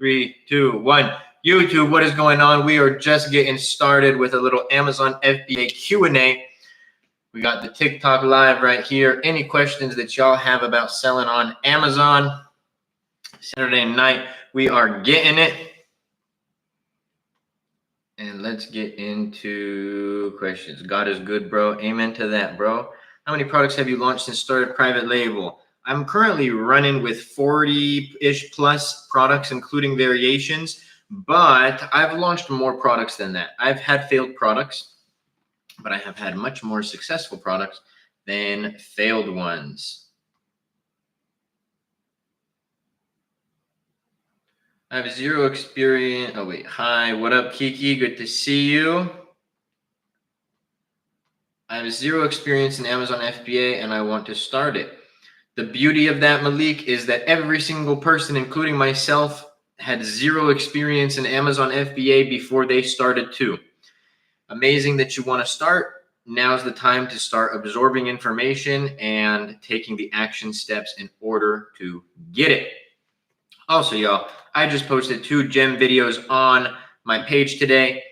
3, 2, 1. YouTube, what is going on? We are just getting started with a little Amazon FBA Q&A. We got the TikTok live right here. Any questions that y'all have about selling on Amazon? Saturday night, we are getting it. And let's get into questions. God is good, bro. Amen to that, bro. How many products have you launched and started private label? I'm currently running with 40-ish plus products, including variations, but I've launched more products than that. I've had failed products, but I have had much more successful products than failed ones. I have zero experience. Oh, wait. Hi, what up, Kiki? Good to see you. I have zero experience in Amazon FBA, and I want to start it. The beauty of that, Malik, is that every single person, including myself, had zero experience in Amazon FBA before they started too. Amazing that you want to start. Now's the time to start absorbing information and taking the action steps in order to get it. Also, y'all, I just posted 2 gem videos on my page today.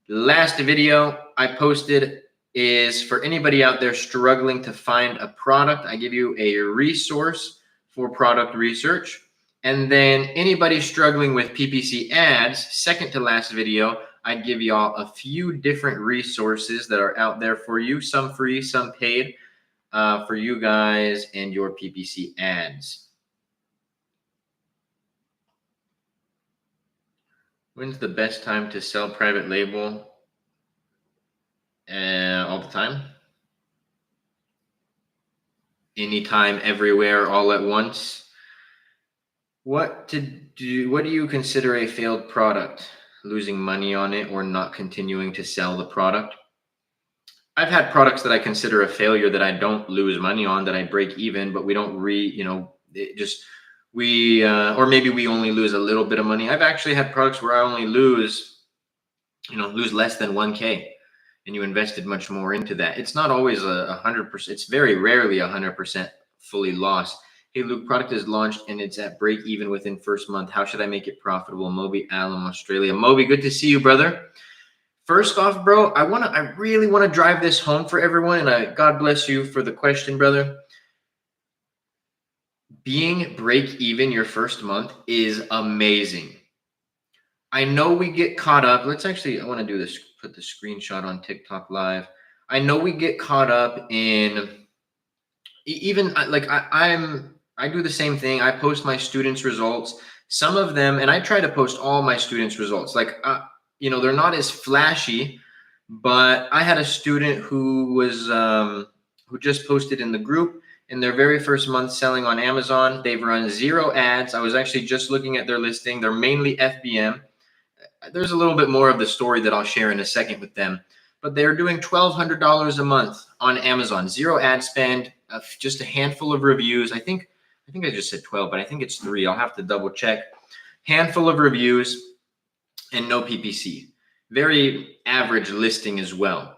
The last video I posted is for anybody out there struggling to find a product. I give you a resource for product research. And then anybody struggling with PPC ads, second to last video, I give y'all a few different resources that are out there for you, some free, some paid, for you guys and your PPC ads. When's the best time to sell private label? All the time. Anytime, everywhere, all at once. What do you consider a failed product? Losing money on it or not continuing to sell the product? I've had products that I consider a failure that I don't lose money on, that I break even, but we don't or maybe we only lose a little bit of money. I've actually had products where I only lose less than 1K, and you invested much more into that. It's not always 100%. It's very rarely 100% fully lost. Hey, Luke, product is launched and it's at break even within first month. How should I make it profitable? Moby Allen, Australia. Moby, good to see you, brother. First off, bro, I really want to drive this home for everyone, and God bless you for the question, brother. Being break even your first month is amazing. I know we get caught up. I want to do this, put the screenshot on TikTok live. I know we get caught up in even like I do the same thing. I post my students' results. Some of them, and I try to post all my students' results. Like, they're not as flashy, but I had a student who was, who just posted in the group in their very first month selling on Amazon. They've run 0 ads. I was actually just looking at their listing. They're mainly FBM. There's a little bit more of the story that I'll share in a second with them, but they're doing $1,200 a month on Amazon, 0 ad spend, just a handful of reviews. I think I just said 12, but I think it's 3. I'll have to double check. Handful of reviews and no PPC. Very average listing as well,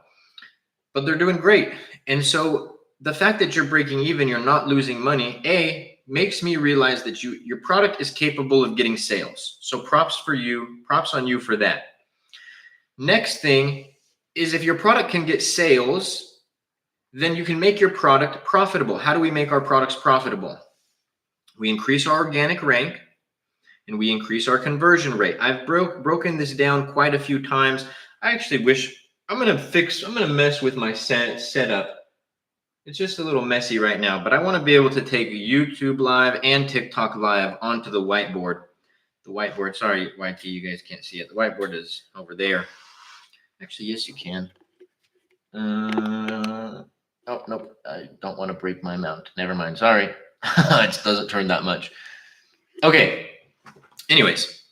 but they're doing great. And so the fact that you're breaking even, you're not losing money, makes me realize that your product is capable of getting sales. So props on you for that. Next thing is, if your product can get sales, then you can make your product profitable. How do we make our products profitable? We increase our organic rank and we increase our conversion rate. I've broken this down quite a few times. I actually wish I'm going to mess with my setup. It's just a little messy right now, but I want to be able to take YouTube live and TikTok live onto the whiteboard. The whiteboard, sorry, YT, you guys can't see it. The whiteboard is over there. Actually, yes, you can. Oh, nope. I don't want to break my mount. Never mind. Sorry. It doesn't turn that much. Okay. Anyways,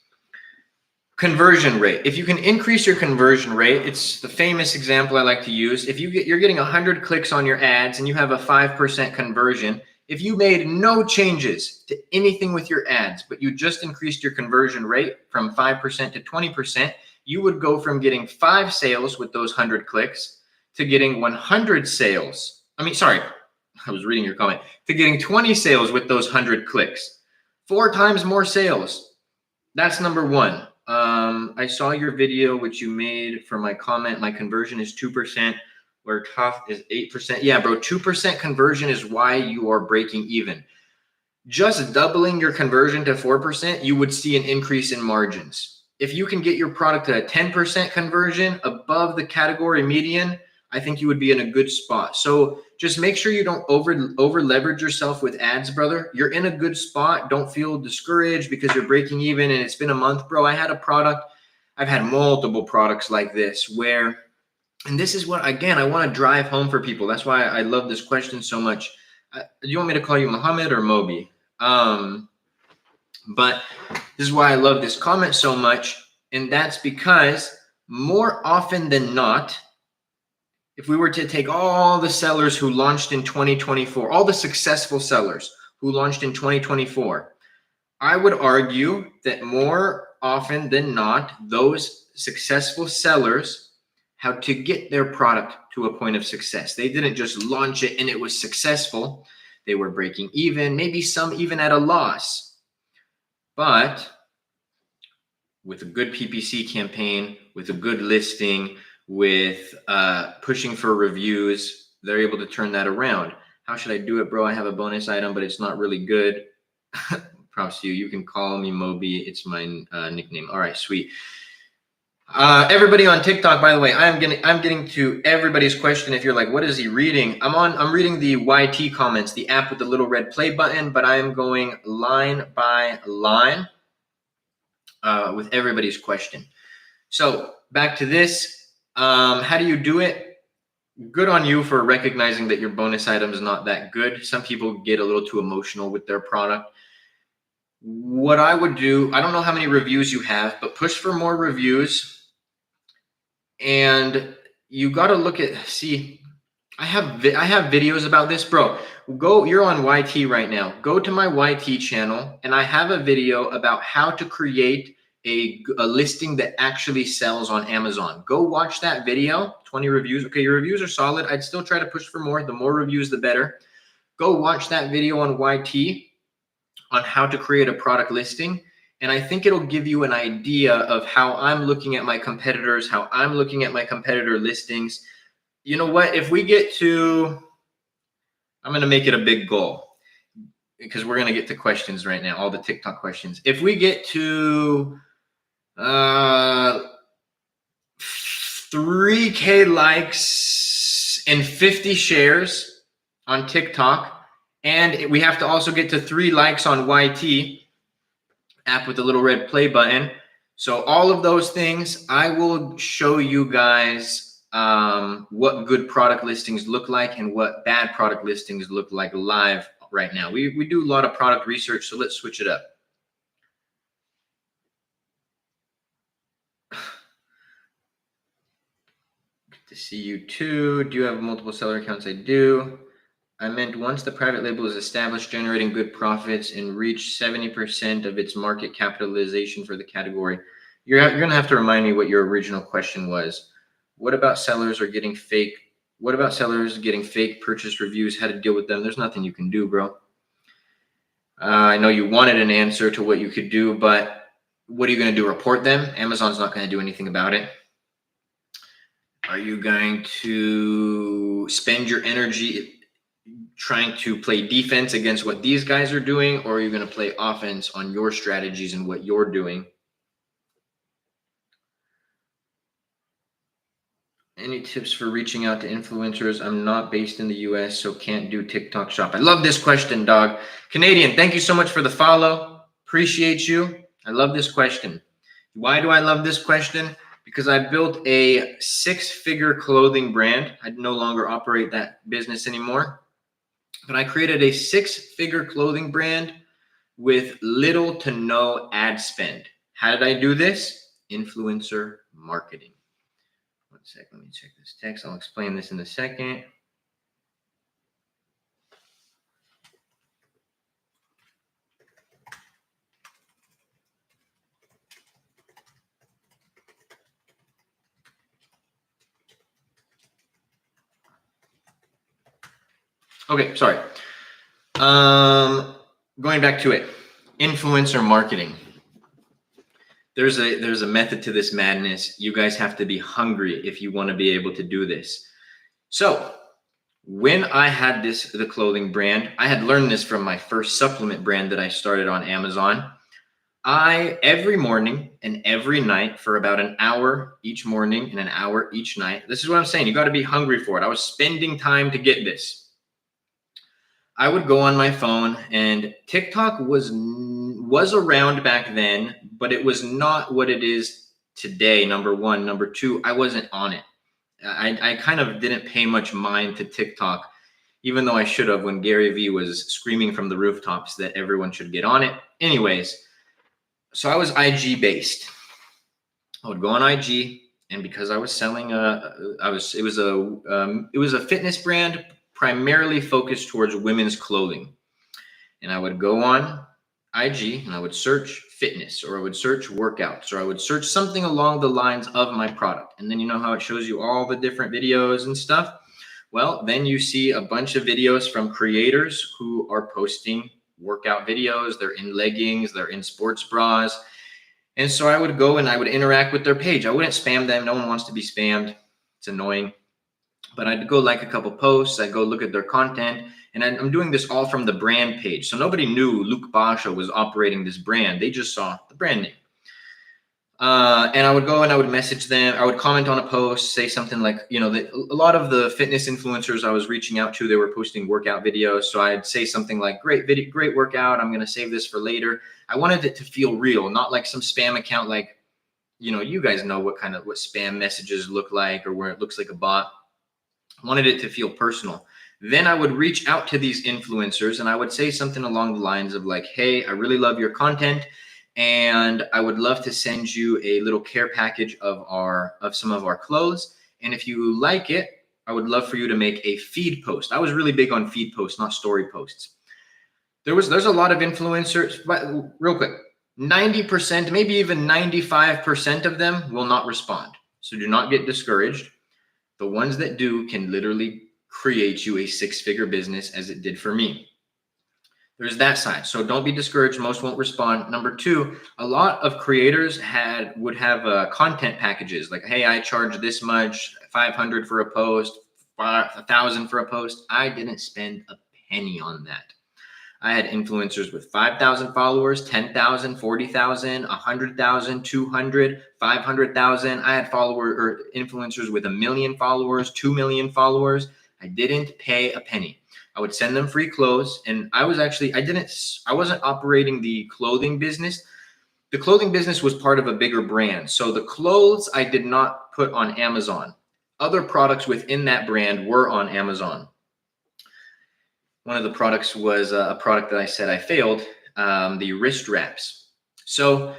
conversion rate. If you can increase your conversion rate, it's the famous example I like to use. If you're getting 100 clicks on your ads and you have a 5% conversion, if you made no changes to anything with your ads, but you just increased your conversion rate from 5% to 20%, you would go from getting 5 sales with those 100 clicks to getting 100 sales. I was reading your comment. To getting 20 sales with those 100 clicks. 4 times more sales. That's number one. I saw your video, which you made for my comment. My conversion is 2%, where tough is 8%. Yeah, bro, 2% conversion is why you are breaking even. Just doubling your conversion to 4%, you would see an increase in margins. If you can get your product to a 10% conversion above the category median, I think you would be in a good spot. So just make sure you don't over leverage yourself with ads, brother. You're in a good spot. Don't feel discouraged because you're breaking even and it's been a month, bro. I had a product. I've had multiple products like this where, and this is what, again, I want to drive home for people. That's why I love this question so much. Do you want me to call you Muhammad or Moby? But this is why I love this comment so much. And that's because more often than not, if we were to take all the sellers who launched in 2024, all the successful sellers who launched in 2024, I would argue that more often than not, those successful sellers, how to get their product to a point of success. They didn't just launch it and it was successful. They were breaking even, maybe some even at a loss. But with a good PPC campaign, with a good listing, with pushing for reviews, they're able to turn that around. How should I do it, bro? I have a bonus item, but it's not really good. Props to you. You can call me Moby. It's my nickname. All right, sweet. Everybody on TikTok, by the way, I'm getting to everybody's question. If you're like, what is he reading? I'm reading the YT comments, the app with the little red play button, but I am going line by line with everybody's question. So back to this. How do you do it? Good on you for recognizing that your bonus item is not that good. Some people get a little too emotional with their product. What I would do, I don't know how many reviews you have, but push for more reviews. And you got to look at, see, I have videos about this, bro. You're on YT right now. Go to my YT channel, and I have a video about how to create a listing that actually sells on Amazon. Go watch that video. 20 reviews. Okay, your reviews are solid. I'd still try to push for more. The more reviews, the better. Go watch that video on YT on how to create a product listing. And I think it'll give you an idea of how I'm looking at my competitors, how I'm looking at my competitor listings. You know what? If we get to, I'm going to make it a big goal because we're going to get to questions right now, all the TikTok questions. If we get to 3K likes and 50 shares on TikTok, and we have to also get to 3 likes on YT, app with the little red play button. So all of those things, I will show you guys what good product listings look like and what bad product listings look like live right now. We do a lot of product research, so let's switch it up. Good to see you too. Do you have multiple seller accounts? I do. I meant once the private label is established, generating good profits and reach 70% of its market capitalization for the category. You're going to have to remind me what your original question was. What about sellers getting fake purchase reviews? How to deal with them? There's nothing you can do, bro. I know you wanted an answer to what you could do, but what are you going to do? Report them? Amazon's not going to do anything about it. Are you going to spend your energy trying to play defense against what these guys are doing, or are you going to play offense on your strategies and what you're doing? Any tips for reaching out to influencers? I'm not based in the US, so can't do TikTok shop. I love this question, dog. Canadian, thank you so much for the follow. Appreciate you. I love this question. Why do I love this question? Because I built a 6-figure clothing brand. I no longer operate that business anymore. But I created a 6-figure clothing brand with little to no ad spend. How did I do this? Influencer marketing. One sec, let me check this text. I'll explain this in a second. Okay, sorry. Going back to it. Influencer marketing. there's a method to this madness. You guys have to be hungry if you want to be able to do this. So when I had the clothing brand, I had learned this from my first supplement brand that I started on Amazon. Every morning and every night for about an hour each morning and an hour each night. This is what I'm saying. You got to be hungry for it. I was spending time to get this. I would go on my phone, and TikTok was around back then, but it was not what it is today. Number one. Number two, I wasn't on it. I kind of didn't pay much mind to TikTok, even though I should have when Gary Vee was screaming from the rooftops that everyone should get on it. Anyways, so I was IG based. I would go on IG, and because I was selling it was a fitness brand primarily focused towards women's clothing. And I would go on IG and I would search fitness, or I would search workouts, or I would search something along the lines of my product. And then you know how it shows you all the different videos and stuff? Well, then you see a bunch of videos from creators who are posting workout videos. They're in leggings, they're in sports bras. And so I would go and I would interact with their page. I wouldn't spam them. No one wants to be spammed. It's annoying. But I'd go like a couple posts. I'd go look at their content. And I'm doing this all from the brand page. So nobody knew Luke Basha was operating this brand. They just saw the brand name. And I would go and I would message them. I would comment on a post, say something like, a lot of the fitness influencers I was reaching out to, they were posting workout videos. So I'd say something like, great video, great workout. I'm going to save this for later. I wanted it to feel real, not like some spam account. Like, you guys know what spam messages look like, or where it looks like a bot. I wanted it to feel personal. Then I would reach out to these influencers and I would say something along the lines of like, hey, I really love your content, and I would love to send you a little care package of some of our clothes. And if you like it, I would love for you to make a feed post. I was really big on feed posts, not story posts. There's a lot of influencers, but real quick, 90%, maybe even 95% of them will not respond. So do not get discouraged. The ones that do can literally create you a six-figure business, as it did for me. There's that side. So don't be discouraged. Most won't respond. Number two, a lot of creators would have content packages like, hey, I charge this much, $500 for a post, $1,000 for a post. I didn't spend a penny on that. I had influencers with 5,000 followers, 10,000, 40,000, 100,000, 200, 500,000. I had influencers with 1 million followers, 2 million followers. I didn't pay a penny. I would send them free clothes. And I wasn't operating the clothing business. The clothing business was part of a bigger brand. So the clothes I did not put on Amazon. Other products within that brand were on Amazon. One of the products was a product that I said I failed, the wrist wraps. So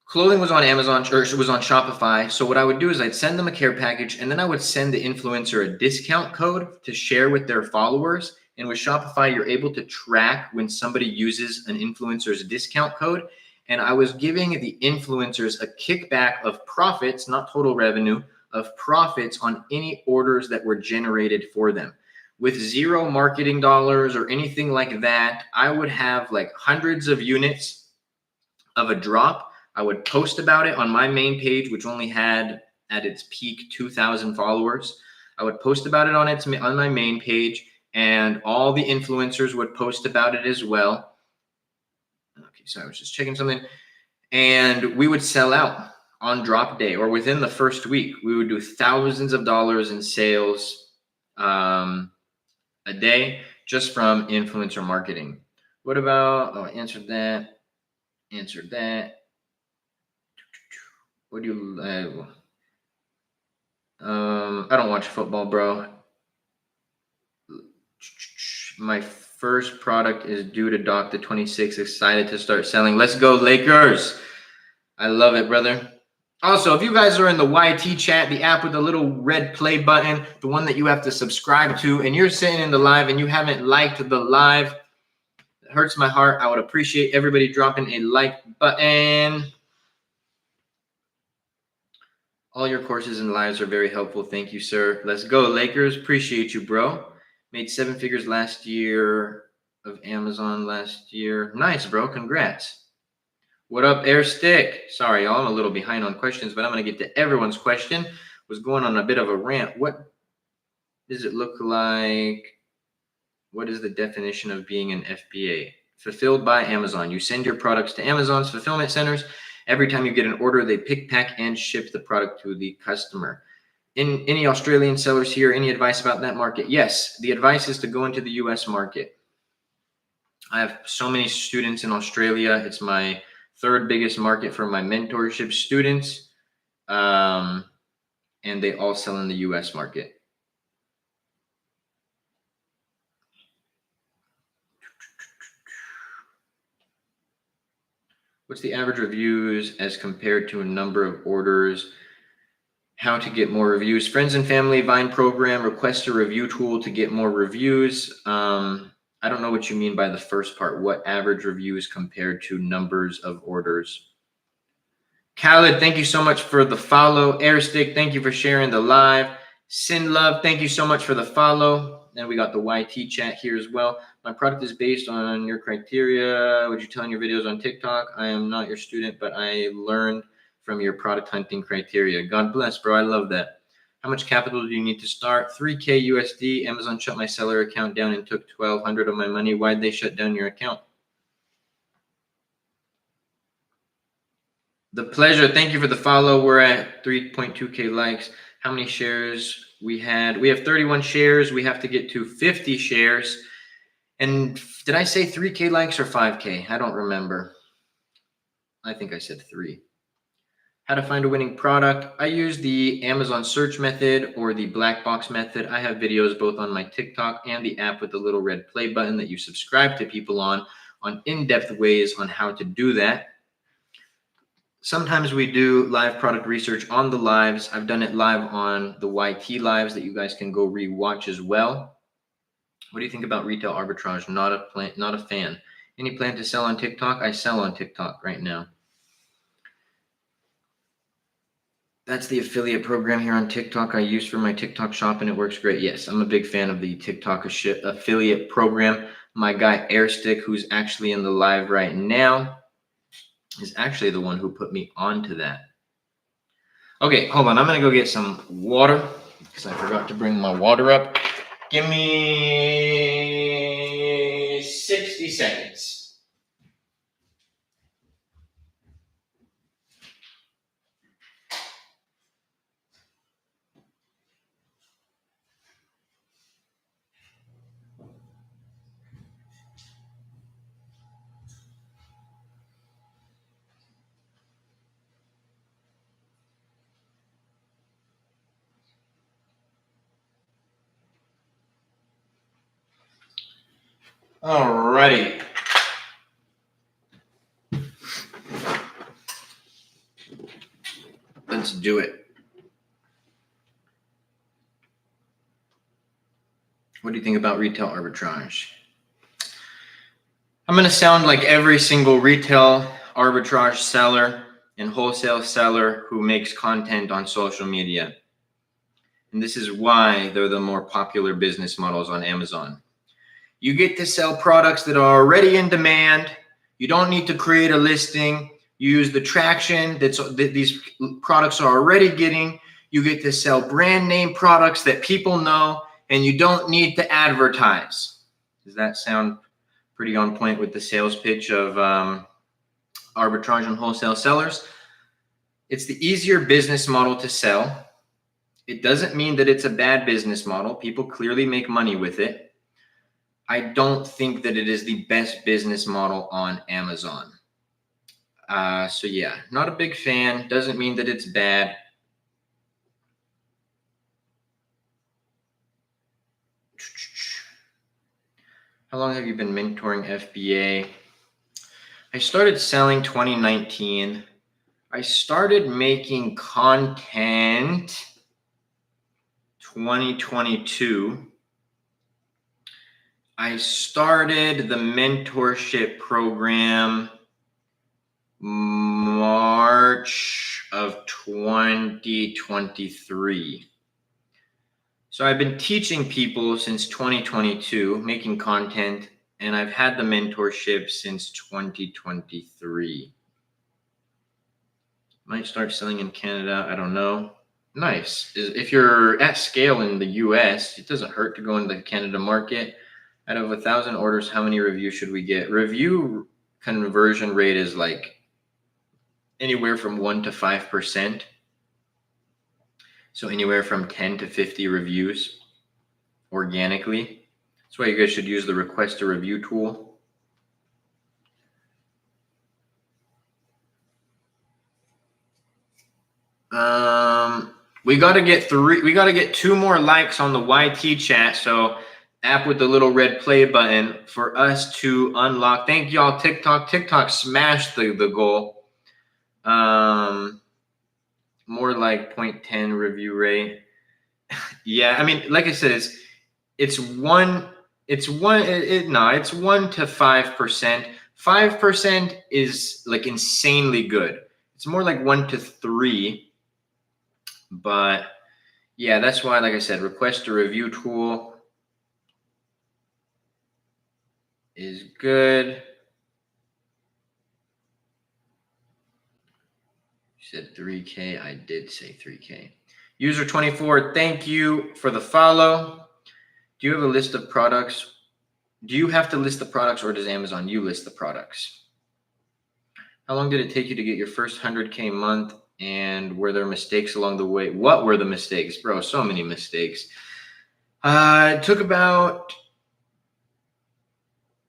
clothing was on Amazon, or it was on Shopify. So what I would do is I'd send them a care package, and then I would send the influencer a discount code to share with their followers. And with Shopify, you're able to track when somebody uses an influencer's discount code. And I was giving the influencers a kickback of profits, not total revenue, of profits on any orders that were generated for them. With zero marketing dollars or anything like that, I would have like hundreds of units of a drop. I would post about it on my main page, which only had at its peak 2,000 followers. I would post about it on my main page, and all the influencers would post about it as well. Okay, so I was just checking something. And we would sell out on drop day, or within the first week. We would do thousands of dollars in sales a day just from influencer marketing. What about, I answered that. What do you, I don't watch football, bro. My first product is due to dock the 26th. Excited to start selling. Let's go, Lakers. I love it, brother. Also, if you guys are in the YT chat, the app with the little red play button, the one that you have to subscribe to, and you're sitting in the live and you haven't liked the live, it hurts my heart. I would appreciate everybody dropping a like button. All your courses and lives are very helpful. Thank you, sir. Let's go, Lakers. Appreciate you, bro. Made 7 figures last year of Amazon last year. Nice, bro. Congrats. What up, Air Stick? Sorry, y'all, I'm a little behind on questions, but I'm going to get to everyone's question. Was going on a bit of a rant. What does it look like? What is the definition of being an FBA? Fulfilled by Amazon. You send your products to Amazon's fulfillment centers. Every time you get an order, they pick, pack, and ship the product to the customer. In any Australian sellers here, any advice about that market? Yes, the advice is to go into the US market. I have so many students in Australia. It's my third biggest market for my mentorship students. And they all sell in the US market. What's the average reviews as compared to a number of orders? How to get more reviews? Friends and family Vine program, request a review tool to get more reviews. I don't know what you mean by the first part. What average reviews compared to numbers of orders? Khaled, thank you so much for the follow. Airstick, thank you for sharing the live. Sin Love, thank you so much for the follow. And we got the YT chat here as well. My product is based on your criteria. Would you tell in your videos on TikTok? I am not your student, but I learned from your product hunting criteria. God bless, bro. I love that. How much capital do you need to start? 3K USD. Amazon shut my seller account down and took 1,200 of my money. Why'd they shut down your account? The pleasure. Thank you for the follow. We're at 3.2K likes. How many shares we had? We have 31 shares. We have to get to 50 shares. And did I say 3K likes or 5K? I don't remember. I think I said 3. How to find a winning product. I use the Amazon search method or the black box method. I have videos both on my TikTok and the app with the little red play button that you subscribe to people on in-depth ways on how to do that. Sometimes we do live product research on the lives. I've done it live on the YT lives that you guys can go rewatch as well. What do you think about retail arbitrage? Not a fan. Any plan to sell on TikTok? I sell on TikTok right now. That's the affiliate program here on TikTok I use for my TikTok shop, and it works great. Yes, I'm a big fan of the TikTok affiliate program. My guy Airstick, who's actually in the live right now, is actually the one who put me onto that. Okay, hold on. I'm going to go get some water because I forgot to bring my water up. Give me 60 seconds. Alrighty. Let's do it. What do you think about retail arbitrage? I'm going to sound like every single retail arbitrage seller and wholesale seller who makes content on social media. And this is why they're the more popular business models on Amazon. You get to sell products that are already in demand. You don't need to create a listing. You use the traction that these products are already getting. You get to sell brand name products that people know, and you don't need to advertise. Does that sound pretty on point with the sales pitch of arbitrage and wholesale sellers? It's the easier business model to sell. It doesn't mean that it's a bad business model. People clearly make money with it. I don't think that it is the best business model on Amazon. So yeah, not a big fan. Doesn't mean that it's bad. How long have you been mentoring FBA? I started selling 2019. I started making content 2022. I started the mentorship program March of 2023. So I've been teaching people since 2022, making content, and I've had the mentorship since 2023. Might start selling in Canada. I don't know. Nice. If you're at scale in the US, it doesn't hurt to go into the Canada market. Out of 1,000 orders, how many reviews should we get? Review conversion rate is like anywhere from 1 to 5%. So anywhere from 10 to 50 reviews organically. That's why you guys should use the request a review tool. We got to get 2 more likes on the YT chat. So app with the little red play button for us to unlock. Thank y'all, TikTok. TikTok smashed the goal. More like 0.10 review rate. Yeah, I mean, like I said, it's 1 to 5%. 5% is like insanely good. It's more like 1 to 3. But yeah, that's why, like I said, request a review tool is good. You said 3K. I did say 3K. User 24, thank you for the follow. Do you have a list of products? Do you have to list the products, or does Amazon you list the products? How long did it take you to get your first 100K month? And were there mistakes along the way? What were the mistakes? Bro, so many mistakes. It took about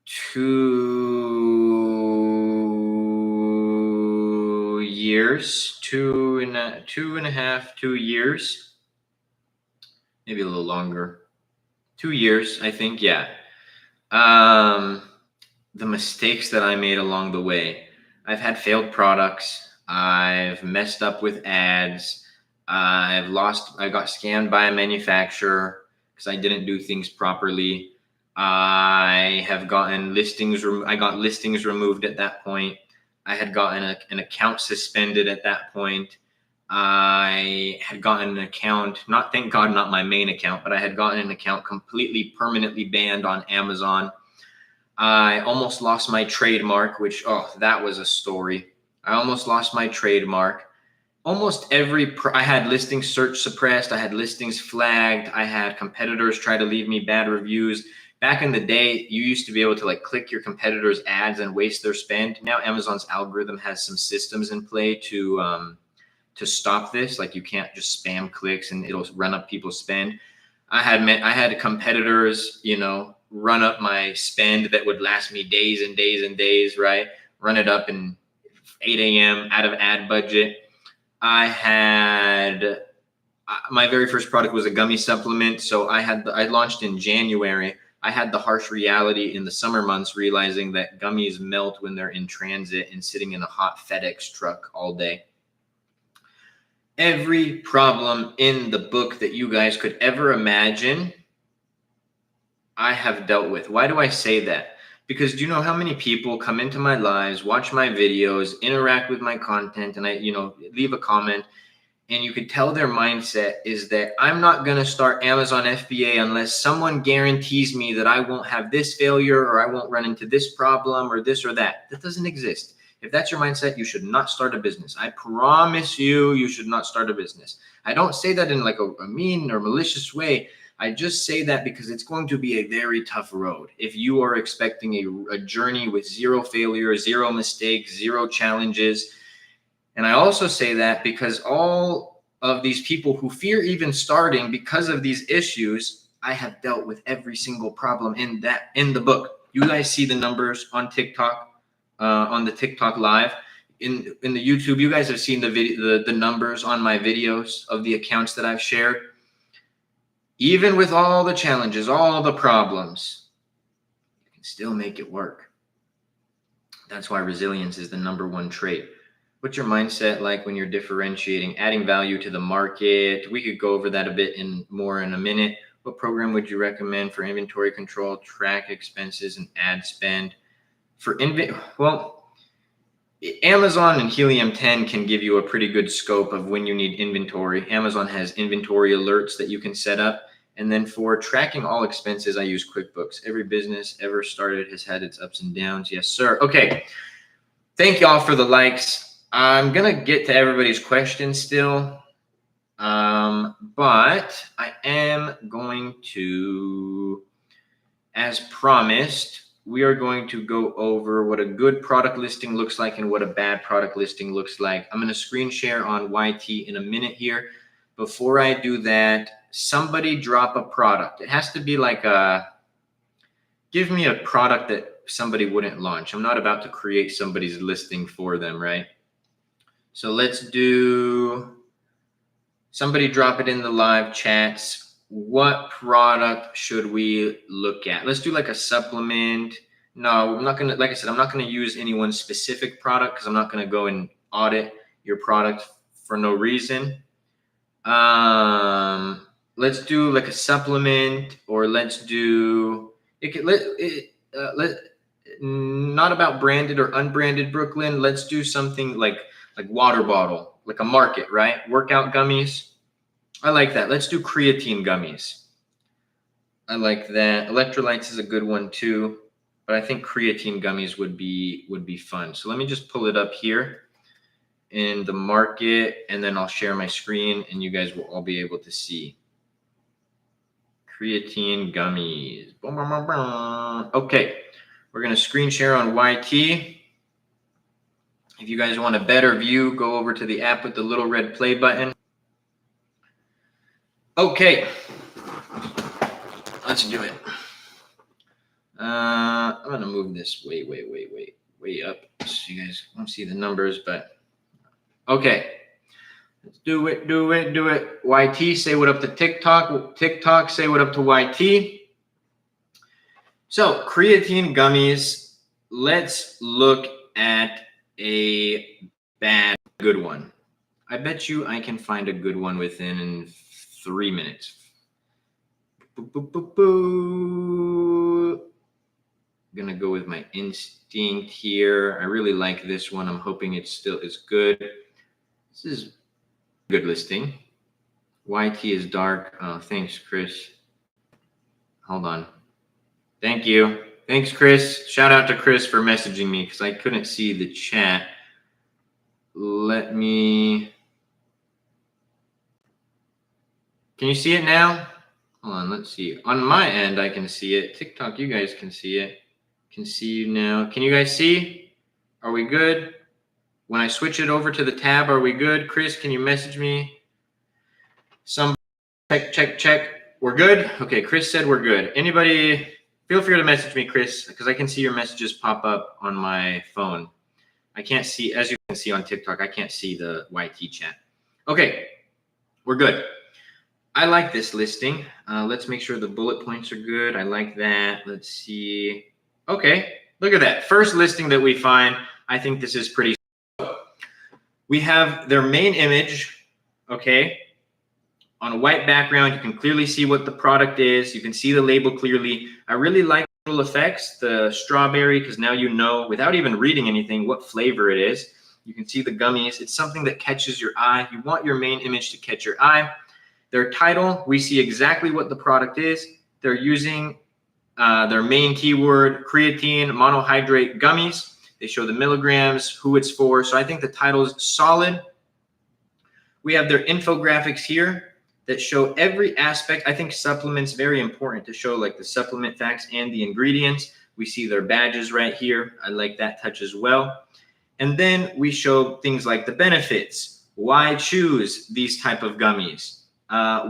2 years, 2 years, maybe a little longer. 2 years, I think. Yeah. The mistakes that I made along the way. I've had failed products. I've messed up with ads. I got scammed by a manufacturer because I didn't do things properly. I have gotten listings. I got listings removed at that point. I had gotten an account suspended at that point. I had gotten an account, thank God, not my main account, but I had gotten an account completely permanently banned on Amazon. I almost lost my trademark, which, that was a story. I almost lost my trademark. Almost I had listings search suppressed. I had listings flagged. I had competitors try to leave me bad reviews. Back in the day, you used to be able to like click your competitors' ads and waste their spend. Now Amazon's algorithm has some systems in play to stop this. Like you can't just spam clicks and it'll run up people's spend. I had competitors, run up my spend that would last me days and days and days, right? Run it up in 8 a.m. out of ad budget. I had my very first product was a gummy supplement. So I launched in January. I had the harsh reality in the summer months, realizing that gummies melt when they're in transit and sitting in a hot FedEx truck all day. Every problem in the book that you guys could ever imagine, I have dealt with. Why do I say that? Because do you know how many people come into my lives, watch my videos, interact with my content, and I, leave a comment, and you could tell their mindset is that I'm not going to start Amazon FBA unless someone guarantees me that I won't have this failure or I won't run into this problem or this or that. That doesn't exist. If that's your mindset, you should not start a business. I promise you should not start a business. I don't say that in like a mean or malicious way. I just say that because it's going to be a very tough road. If you are expecting a journey with zero failure, zero mistakes, zero challenges. And I also say that because all of these people who fear even starting because of these issues, I have dealt with every single problem in the book. You guys see the numbers on TikTok. On the TikTok live, in the YouTube, you guys have seen the numbers on my videos of the accounts that I've shared. Even with all the challenges, all the problems, you can still make it work. That's why resilience is the #1 trait. What's your mindset like when you're differentiating, adding value to the market? We could go over that a bit more in a minute. What program would you recommend for inventory control, track expenses, and ad spend? Amazon and Helium 10 can give you a pretty good scope of when you need inventory. Amazon has inventory alerts that you can set up. And then for tracking all expenses, I use QuickBooks. Every business ever started has had its ups and downs. Yes, sir. Okay. Thank y'all for the likes. I'm going to get to everybody's questions still. But I am going to, as promised, we are going to go over what a good product listing looks like and what a bad product listing looks like. I'm going to screen share on YT in a minute here. Before I do that, somebody drop a product. It has to be like give me a product that somebody wouldn't launch. I'm not about to create somebody's listing for them, right? So let's do, somebody drop it in the live chats. What product should we look at? Let's do like a supplement. No, I'm not going to, like I said, I'm not going to use any one specific product because I'm not going to go and audit your product for no reason. Let's do like a supplement, or let's do, not about branded or unbranded, Brooklyn. Let's do something like water bottle, like a market, right? Workout gummies. I like that. Let's do creatine gummies. I like that. Electrolytes is a good one too, but I think creatine gummies would be fun. So let me just pull it up here in the market, and then I'll share my screen and you guys will all be able to see. Creatine gummies. Boom, boom, boom, boom. Okay, we're going to screen share on YT. If you guys want a better view, go over to the app with the little red play button. Okay, let's do it. I'm going to move this way up so you guys won't see the numbers, but okay. Let's do it. YT, say what up to TikTok. TikTok, say what up to YT. So creatine gummies, let's look at a bad, good one. I bet you I can find a good one within 3 minutes. Gonna go with my instinct here. I really like this one. I'm hoping it still is good. This is a good listing. YT is dark. Oh, thanks, Chris. Hold on. Thank you. Thanks, Chris. Shout out to Chris for messaging me because I couldn't see the chat. Let me. Can you see it now? Hold on, let's see. On my end, I can see it. TikTok, you guys can see it. Can see you now. Can you guys see? Are we good? When I switch it over to the tab, are we good? Chris, can you message me? Some check. We're good? Okay, Chris said we're good. Anybody, feel free to message me, Chris, because I can see your messages pop up on my phone. I can't see, as you can see on TikTok, I can't see the YT chat. Okay, we're good. I like this listing. Let's make sure the bullet points are good. I like that. Let's see. Okay, look at that. First listing that we find. I think this is pretty. We have their main image, okay, on a white background. You can clearly see what the product is. You can see the label clearly. I really like the little effects, the strawberry, because now you know, without even reading anything, what flavor it is. You can see the gummies. It's something that catches your eye. You want your main image to catch your eye. Their title, we see exactly what the product is. They're using their main keyword, creatine monohydrate gummies. They show the milligrams, who it's for. So I think the title is solid. We have their infographics here that show every aspect. I think supplements, very important to show like the supplement facts and the ingredients. We see their badges right here. I like that touch as well. And then we show things like the benefits, why choose these type of gummies,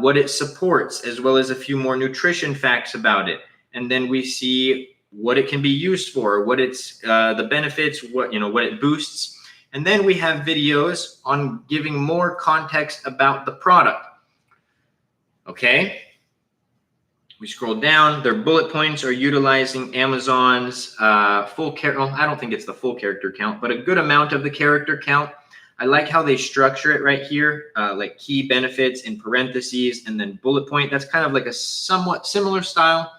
what it supports, as well as a few more nutrition facts about it. And then we see what it can be used for, what it's the benefits, what it boosts. And then we have videos on giving more context about the product. Okay. We scroll down. Their bullet points are utilizing Amazon's full character. Well, I don't think it's the full character count, but a good amount of the character count. I like how they structure it right here, like key benefits in parentheses and then bullet point. That's kind of like a somewhat similar style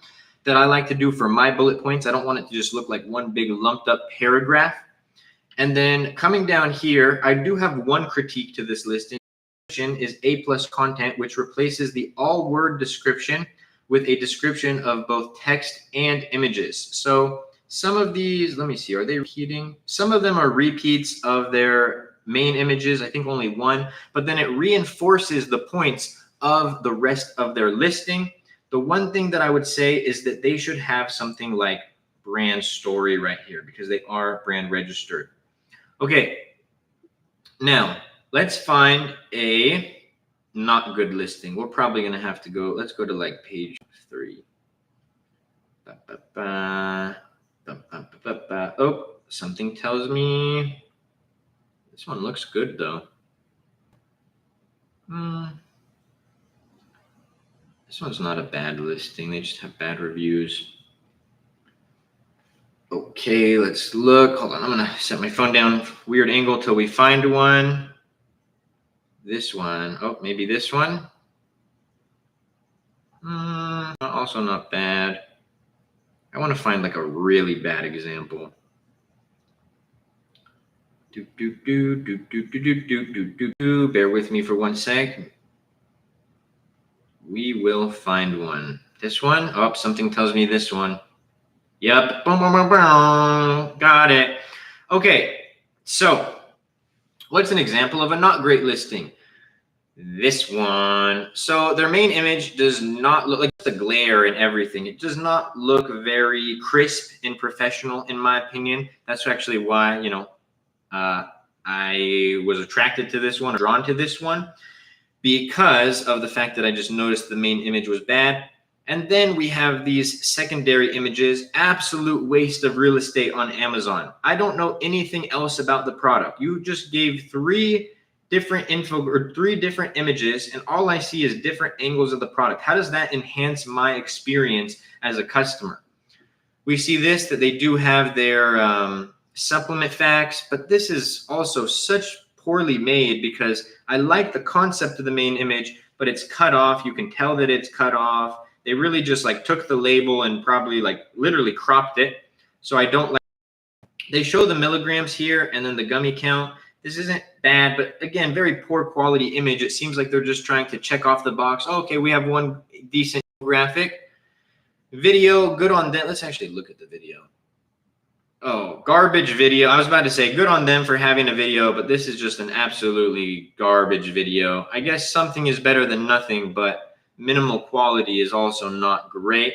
that I like to do for my bullet points. I don't want it to just look like one big lumped up paragraph. And then coming down here, I do have one critique to this listing. Is A+ content, which replaces the all word description with a description of both text and images. So some of these, let me see, are they repeating? Some of them are repeats of their main images, I think only one, but then it reinforces the points of the rest of their listing. The one thing that I would say is that they should have something like brand story right here because they are brand registered. Okay, now let's find a not good listing. We're probably going to have to go, let's go to like page 3. Oh, something tells me this one looks good though. This one's not a bad listing. They just have bad reviews. Okay, let's look. Hold on, I'm gonna set my phone down. Weird angle till we find one. This one. Oh, maybe this one. Also not bad. I want to find like a really bad example. Bear with me for 1 sec. We will find one. This one? Oh, something tells me this one. Yep. Boom, boom, boom, boom. Got it. Okay. So, what's an example of a not great listing? This one. So their main image does not look like the glare and everything. It does not look very crisp and professional, in my opinion. That's actually why, I was attracted to this one, drawn to this one, because of the fact that I just noticed the main image was bad. And then we have these secondary images, absolute waste of real estate on Amazon. I don't know anything else about the product. You just gave 3 different info or 3 different images, and all I see is different angles of the product. How does that enhance my experience as a customer? We see this, that they do have their supplement facts, but this is also such poorly made because I like the concept of the main image, but it's cut off. You can tell that it's cut off. They really just like took the label and probably like literally cropped it. So I don't like, they show the milligrams here and then the gummy count. This isn't bad, but again, very poor quality image. It seems like they're just trying to check off the box. Oh, okay, we have one decent graphic. Video, good on them. Let's actually look at the video. Oh, garbage video. I was about to say good on them for having a video, but this is just an absolutely garbage video. I guess something is better than nothing, but minimal quality is also not great.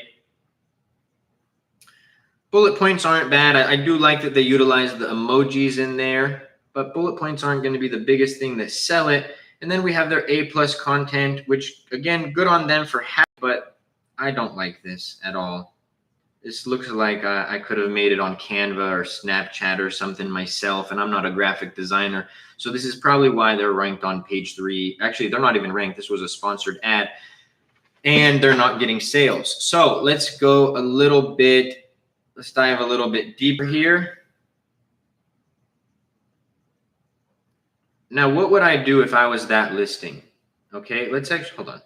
Bullet points aren't bad. I do like that they utilize the emojis in there, but bullet points aren't going to be the biggest thing that sell it. And then we have their A+ content, which again, good on them for having, but I don't like this at all. This looks like I could have made it on Canva or Snapchat or something myself, and I'm not a graphic designer. So this is probably why they're ranked on page 3. Actually, they're not even ranked. This was a sponsored ad, and they're not getting sales. So let's go a little bit, let's dive a little bit deeper here. Now, what would I do if I was that listing? Okay, let's actually, hold on.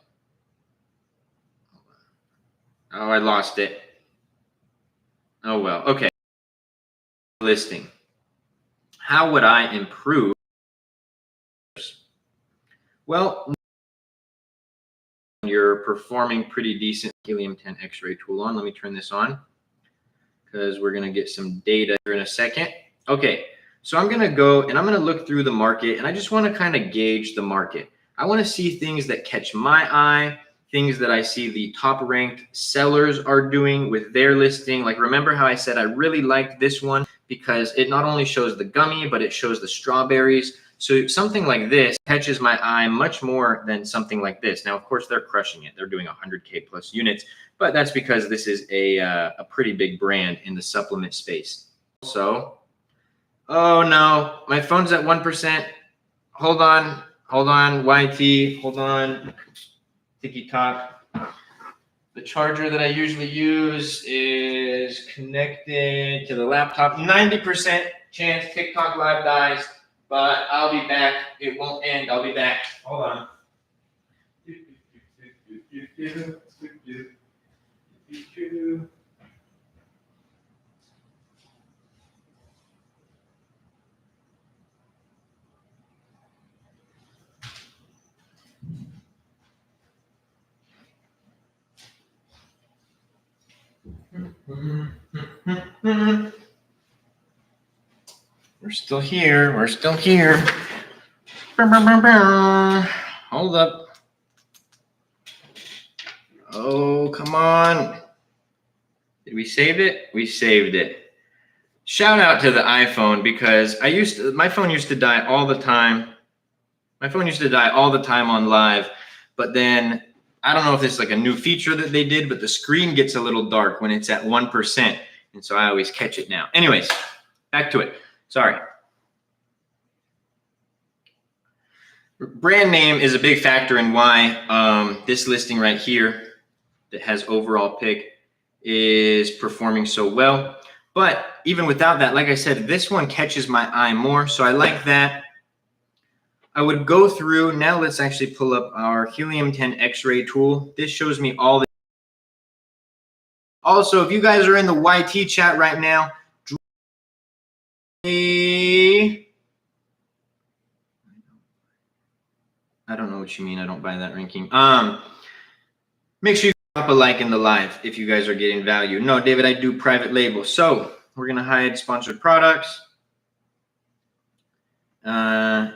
Oh, I lost it. Oh, well, okay. Listing. How would I improve? Well, you're performing pretty decent. Helium 10 X-ray tool on. Let me turn this on because we're going to get some data here in a second. Okay, so I'm going to go and I'm going to look through the market, and I just want to kind of gauge the market. I want to see things that catch my eye, things that I see the top ranked sellers are doing with their listing. Like, remember how I said I really liked this one because it not only shows the gummy, but it shows the strawberries. So something like this catches my eye much more than something like this. Now, of course, they're crushing it. They're doing 100K plus units, but that's because this is a pretty big brand in the supplement space. So, oh no, my phone's at 1%. Hold on, YT, hold on. Tiki-talk. The charger that I usually use is connected to the laptop. 90% chance TikTok live dies, but I'll be back. It won't end. I'll be back. Hold on. We're still here. We're still here. Hold up. Oh, come on. Did we save it? We saved it. Shout out to the iPhone, because my phone used to die all the time. My phone used to die all the time on live, but then I don't know if it's like a new feature that they did, but the screen gets a little dark when it's at 1%. And so I always catch it now. Anyways, back to it. Sorry. Brand name is a big factor in why this listing right here that has overall pick is performing so well. But even without that, like I said, this one catches my eye more. So I like that. I would go through. Now let's actually pull up our Helium 10 X-ray tool. This shows me all the. Also, if you guys are in the YT chat right now, I don't know what you mean. I don't buy that ranking. Make sure you drop a like in the live if you guys are getting value. No, David, I do private label. So we're going to hide sponsored products. Yeah,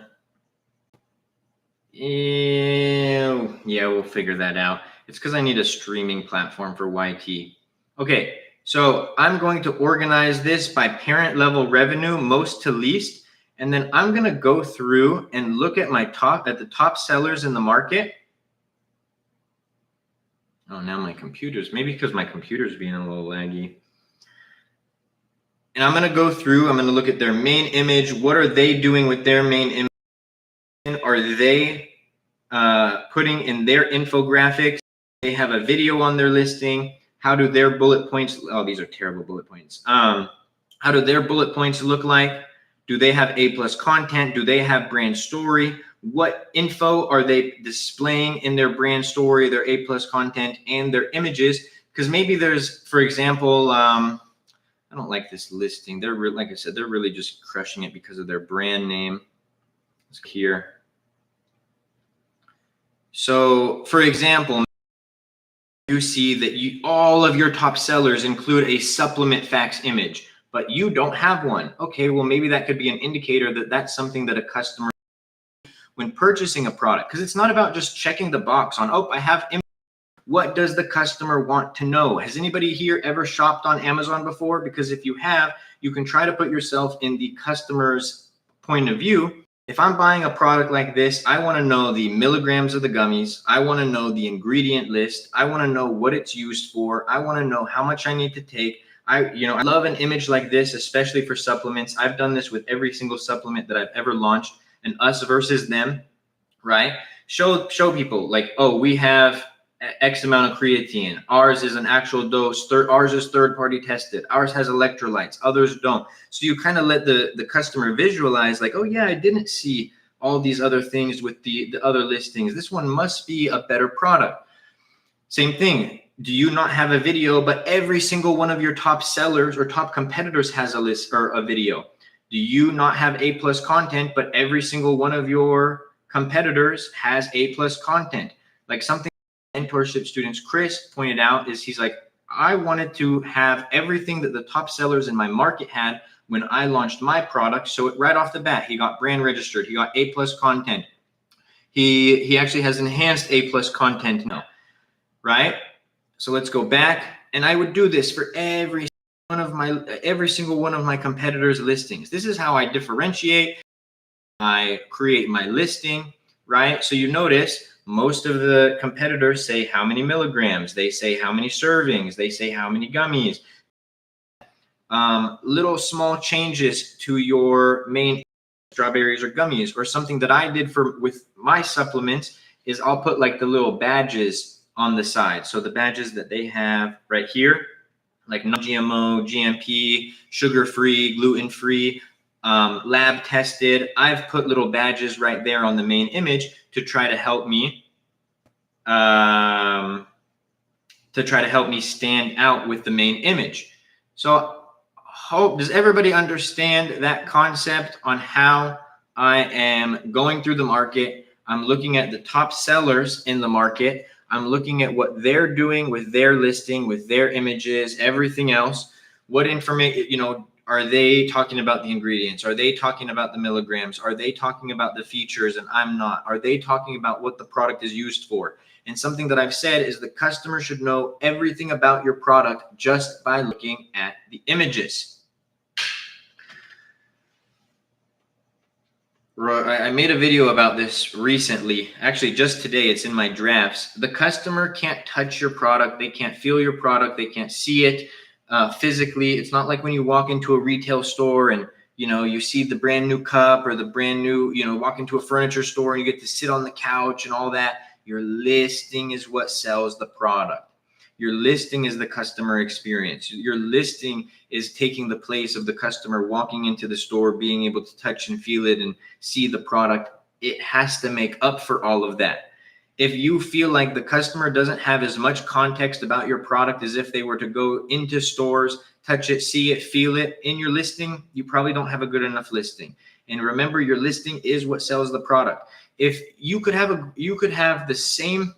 we'll figure that out. It's because I need a streaming platform for YT. Okay, so I'm going to organize this by parent level revenue, most to least. And then I'm going to go through and look at the top sellers in the market. Oh, now my computer's, maybe because my computer's being a little laggy. And I'm going to go through, I'm going to look at their main image. What are they doing with their main image? Are they putting in their infographics? They have a video on their listing. How do their bullet points, oh, these are terrible bullet points. How do their bullet points look like? Do they have A+ content? Do they have brand story? What info are they displaying in their brand story, their A+ content, and their images? Because maybe there's, for example, I don't like this listing. They're like I said, they're really just crushing it because of their brand name. It's here. So, for example, you see that all of your top sellers include a supplement fax image, but you don't have one. Okay, well, maybe that could be an indicator that that's something that a customer, when purchasing a product, because it's not about just checking the box on, oh, I have image. What does the customer want to know? Has anybody here ever shopped on Amazon before? Because if you have, you can try to put yourself in the customer's point of view. If I'm buying a product like this, I want to know the milligrams of the gummies. I want to know the ingredient list. I want to know what it's used for. I want to know how much I need to take. I love an image like this, especially for supplements. I've done this with every single supplement that I've ever launched, and us versus them, right? Show people like, oh, we have X amount of creatine. Ours is an actual dose. Ours is third-party tested. Ours has electrolytes. Others don't. So you kind of let the customer visualize like, oh yeah, I didn't see all these other things with the other listings. This one must be a better product. Same thing. Do you not have a video, but every single one of your top sellers or top competitors has a list or a video? Do you not have A+ content, but every single one of your competitors has A+ content? Like something mentorship students Chris pointed out is he's like, I wanted to have everything that the top sellers in my market had when I launched my product. So right off the bat, he got brand registered. He got A+ content. He actually has enhanced A+ content now, right? So let's go back, and I would do this for every single one of my competitors' listings. This is how I differentiate. I create my listing, right? So you notice most of the competitors say how many milligrams, they say how many servings, they say how many gummies. Little small changes to your main strawberries or gummies, or something that I did with my supplements is I'll put like the little badges on the side. So the badges that they have right here, like non-GMO, GMP, sugar-free, gluten-free, lab tested. I've put little badges right there on the main image to try to help me stand out with the main image. So does everybody understand that concept on how I am going through the market? I'm looking at the top sellers in the market. I'm looking at what they're doing with their listing, with their images, everything else. What information, Are they talking about the ingredients? Are they talking about the milligrams? Are they talking about the features and I'm not? Are they talking about what the product is used for? And something that I've said is the customer should know everything about your product just by looking at the images. I made a video about this recently. Actually, just today, it's in my drafts. The customer can't touch your product. They can't feel your product. They can't see it physically. It's not like when you walk into a retail store and you see the brand new cup or the brand new, walk into a furniture store and you get to sit on the couch and all that. Your listing is what sells the product. Your listing is the customer experience. Your listing is taking the place of the customer walking into the store, being able to touch and feel it and see the product. It has to make up for all of that. If you feel like the customer doesn't have as much context about your product as if they were to go into stores, touch it, see it, feel it in your listing, you probably don't have a good enough listing. And remember, your listing is what sells the product. If you could have the same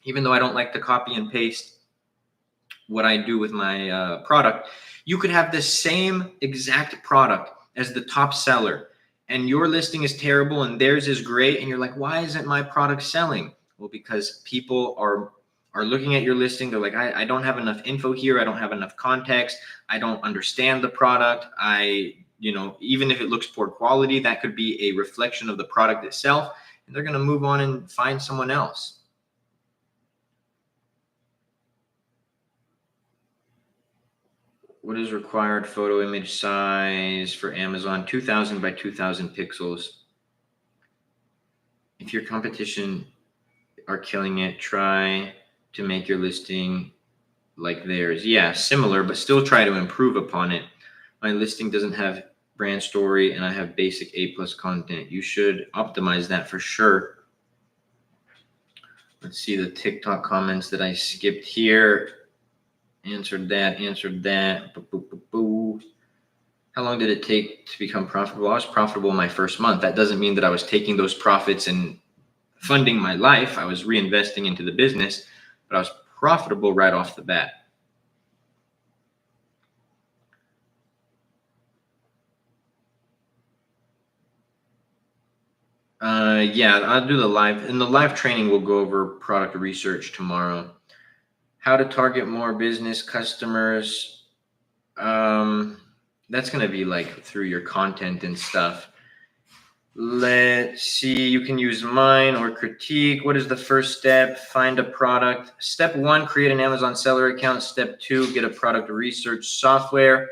even though I don't like to copy and paste what I do with my product, you could have the same exact product as the top seller and your listing is terrible and theirs is great. And you're like, why isn't my product selling? Well, because people are looking at your listing. They're like, I don't have enough info here. I don't have enough context. I don't understand the product. Even if it looks poor quality, that could be a reflection of the product itself. And they're going to move on and find someone else. What is required photo image size for Amazon? 2000 by 2000 pixels. If your competition are killing it, try to make your listing like theirs. Yeah, similar, but still try to improve upon it. My listing doesn't have brand story and I have basic A+ content. You should optimize that for sure. Let's see the TikTok comments that I skipped here. Answered that. How long did it take to become profitable? I was profitable my first month. That doesn't mean that I was taking those profits and funding my life. I was reinvesting into the business, but I was profitable right off the bat. Yeah, I'll do the live. In the live training, we'll go over product research tomorrow. How to target more business customers. That's going to be like through your content and stuff. Let's see. You can use mine or critique. What is the first step? Find a product. Step 1, create an Amazon seller account. Step 2, get a product research software.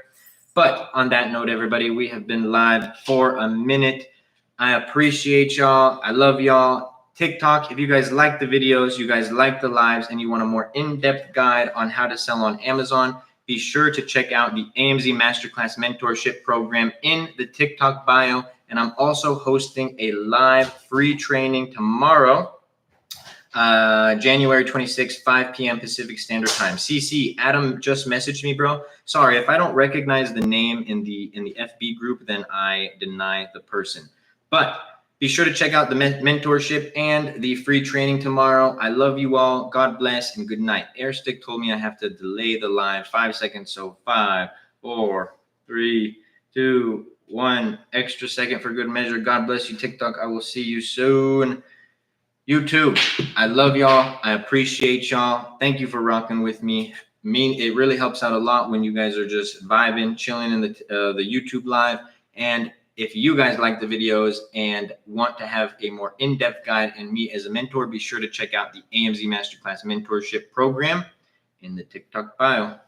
But on that note, everybody, we have been live for a minute. I appreciate y'all. I love y'all. TikTok, if you guys like the videos, you guys like the lives, and you want a more in-depth guide on how to sell on Amazon, be sure to check out the AMZ Masterclass Mentorship Program in the TikTok bio. And I'm also hosting a live free training tomorrow, January 26th, 5 p.m. Pacific Standard Time. CC, Adam just messaged me, bro. Sorry, if I don't recognize the name in the FB group, then I deny the person. But be sure to check out the mentorship and the free training tomorrow. I love you all. God bless and good night. Airstick told me I have to delay the live 5 seconds. So 5, 4, 3, 2, 1. Extra second for good measure. God bless you, TikTok. I will see you soon. YouTube, I love y'all. I appreciate y'all. Thank you for rocking with me. It really helps out a lot when you guys are just vibing, chilling in the YouTube live. And if you guys like the videos and want to have a more in-depth guide and me as a mentor, be sure to check out the AMZ Masterclass Mentorship Program in the TikTok bio.